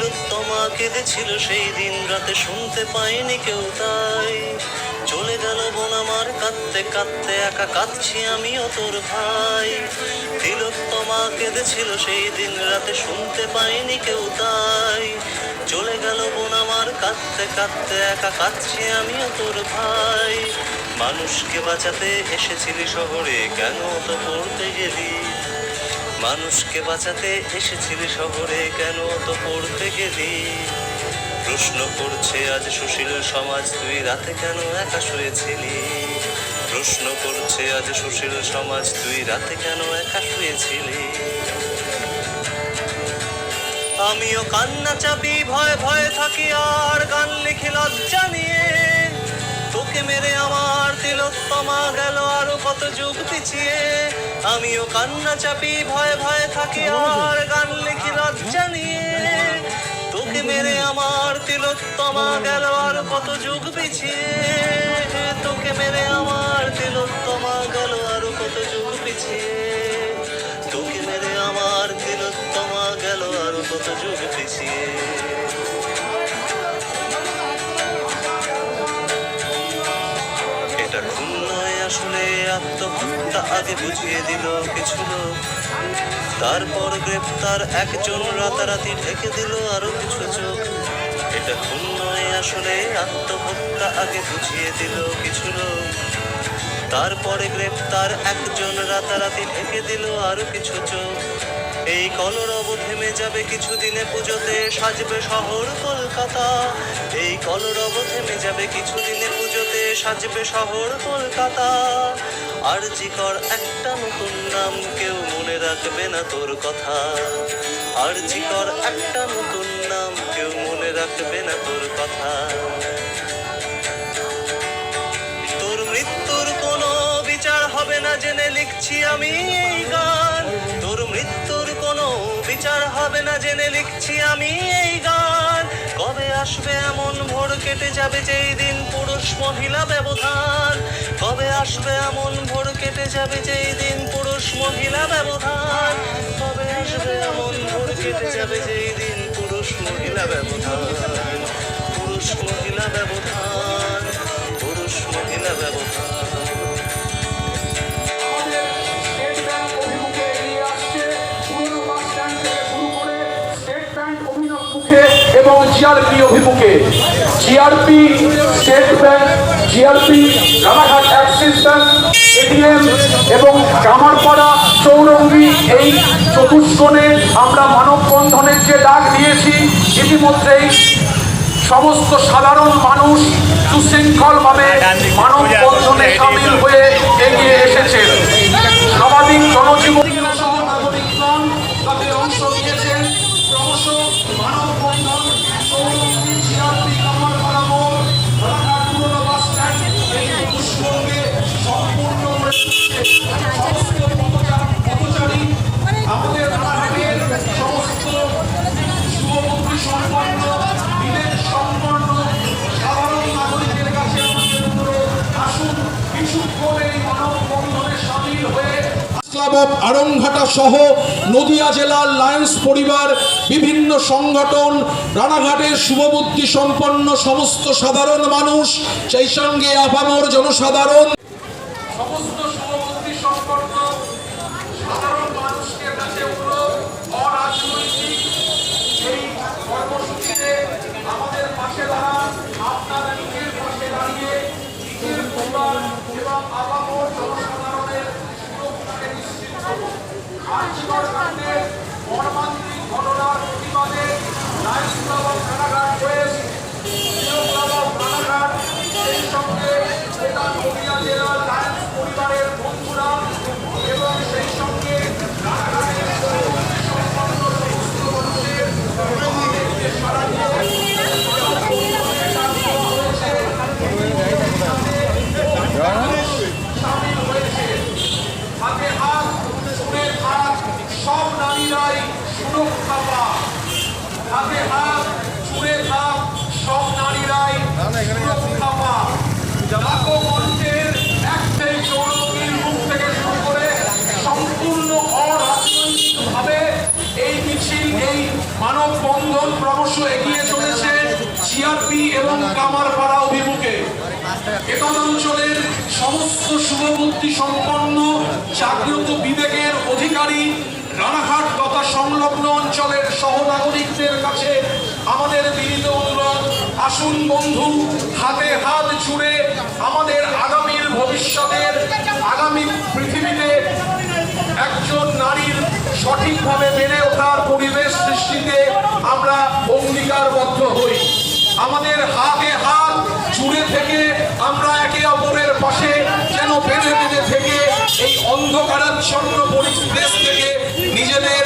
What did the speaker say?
তিলোত্তমা কেঁদেছিল সেই দিন রাতে, শুনতে পাইনি কেউ তাই। চলে গেল বোন আমার কাঁদতে কাঁদতে, একা কাঁদছি আমিও তোর ভাই। তিলোত্তমা কেঁদেছিল সেই দিন রাতে, শুনতে পাইনি কেউ তাই। চলে গেল বোন আমার কাঁদতে কাঁদতে, একা কাঁদছি আমিও তোর ভাই। মানুষকে বাঁচাতে এসেছিলি শহরে, কেন তো পড়তে গেলি? মানুষকে বাঁচাতে এসেছিলি শহরে, কেন তো পড়তে গেলি? প্রশ্ন করছে আজ সুশীল সমাজ, তুই রাতে কেন একা শুয়েছিলি? প্রশ্ন করছে আজ সুশীল সমাজ, তুই রাতে কেন একা শুয়েছিলি? আমিও কান্না চাপি, ভয়ে ভয়ে থাকি, আর গান লিখি লজ্জা নিয়ে। তোকে মেরে আমার তিলোত্তমা গেল আরো কত যুগ পিছিয়ে। আমিও কান্না চাপি, ভয়ে ভয়ে থাকি, আর গান লিখি লজ্জা নিয়ে। তোকে মেরে আমার তিলোত্তমা গেল আরো কত যুগ পিছিয়ে। তোকে মেরে আমার তিলোত্তমা গেল আরো কত যুগ পিছিয়ে। তোকে মেরে আমার তিলোত্তমা গেল আরো কত যুগ পিছিয়ে। এটা খুন নয় আসলে আত্মহত্যা, আগে বুঝিয়ে দিল কিছু লোক। তারপর গ্রেপ্তার একজন, রাতারাতি ঢেকে দিল আরো কিছু চোখ। এটা খুন নয় আসলে আত্মহত্যা, আগে বুঝিয়ে দিল কিছু লোক। তারপরে গ্রেপ্তার একজন, রাতারাতি ঢেকে দিল আরো কিছু চোখ। এই কলরব থেমে যাবে কিছুদিনে, পুজোতে সাজবে শহর কলকাতা। এই কলরব থেমে যাবে কিছুদিনে, পুজোতে সাজবে শহর কলকাতা। আরজিকর একটা নতুন নাম, কেউ মনে রাখবে না তোর কথা। আরজিকর একটা নতুন নাম, কেউ মনে রাখবে না তোর কথা। তোর মৃত্যুর কোনো বিচার হবে না জেনে লিখছি আমি এই গান। তোর মৃত্যুর কোনো বিচার হবে না জেনে লিখছি আমি এই গান। কবে আসবে এমন ভোর, কেটে যাবে যেই দিন পুরুষ মহিলা ব্যবধান। কবে আসবে এমন ভোর, কেটে যাবে যেই দিন পুরুষ মহিলা ব্যবধান। কবে আসবে এমন ভোর, কেটে যাবে যেই দিন পুরুষ মহিলা ব্যবধান। পুরুষ মহিলা ব্যবধান, পুরুষ মহিলা ব্যবধান। এবং জিআরপি অভিমুখে, GRP state bank, GRP Ranaghat Axis bank, ATM এবং কামারপাড়া চৌরঙ্গি, এই চতুষ্কোণে আমরা মানববন্ধনের যে ডাক দিয়েছি, ইতিমধ্যেই সমস্ত সাধারণ মানুষ সুশৃঙ্খলভাবে মানববন্ধনে সামিল হয়ে এগিয়ে এসেছেন। স্বাভাবিক জনজীবন নাগরিকগণ তাদের অংশ নিয়েছেন। ক্রমশ মানববন্ধন চৌরঙ্গি, জিআরপি, কামারপাড়া মোড়, রানাঘাট পুরনো বাস স্ট্যান্ড, এই চতুষ্কোণকে সম্পূর্ণ পথচারী আমাদের রানাঘাটের সমস্ত শুভবুদ্ধি সম্পন্ন, বিবেক সম্পন্ন সাধারণ নাগরিকের কাছে আমাদের অনুরোধ, আসুন কিছুক্ষণ এই মানববন্ধনে সামিল হয়ে ক্লাব অফ আড়ংঘাটা সহ নদিয়া জেলার লায়ন্স পরিবার, বিভিন্ন সংগঠন, রানাঘাটের শুভবুদ্ধি সম্পন্ন সমস্ত সাধারণ মানুষ, সেই সঙ্গে আপামর জনসাধারণ, সমস্ত শুভবুদ্ধি সম্পন্ন সাধারণ মানুষের কাছে অনুরোধ, অরাজনৈতিক এই কর্মসূচিতে আমাদের পাশে দাঁড়ান। আপনারা নিজের পাশে দাঁড়িয়ে নিজের পরিবার এবং আপামর জনসাধারণের সুরক্ষাকে নিশ্চিত করুন। আর্যিকর কাণ্ডের মর্মান্তিক ঘটনার প্রতিবাদে Lions club of Ranaghat West, প্রিয় ক্লাব অফ রানাঘাট, সেই সঙ্গে গোটা নদিয়া জেলার লায়ন্স পরিবারের বন্ধুরা এবং সেই সঙ্গে রানাঘাটের সম্পন্ন সমস্ত মানুষের আমাদেরকে সারা দিয়ে সামিল হয়েছে। হাতে হাত, সুরে হাত, সব বন্ধন ক্রমশ এগিয়ে চলেছে জিআরপি এবং কামারপাড়া অভিমুখে। একন অঞ্চলের সমস্ত শুভবুদ্ধি সম্পন্ন জাগ্রত বিবেকের অধিকারী রানাঘাট তথা সংলগ্ন অঞ্চলের সহনাগরিকদের কাছে আমাদের বিনীত অনুরোধ, আসুন বন্ধু, হাতে হাত জুড়ে আমাদের আগামীর ভবিষ্যতের আগামী পৃথিবীতে একজন নারীর সঠিকভাবে বেড়ে ওঠার পরিবেশ সৃষ্টিতে আমরা অঙ্গীকারবদ্ধ হই। আমাদের হাতে হাত জুড়ে থেকে আমরা একে অপরের পাশে যেন বেঁধে বেঁধে থেকে এই অন্ধকারাচ্ছন্ন পরিবেশ থেকে নিজেদের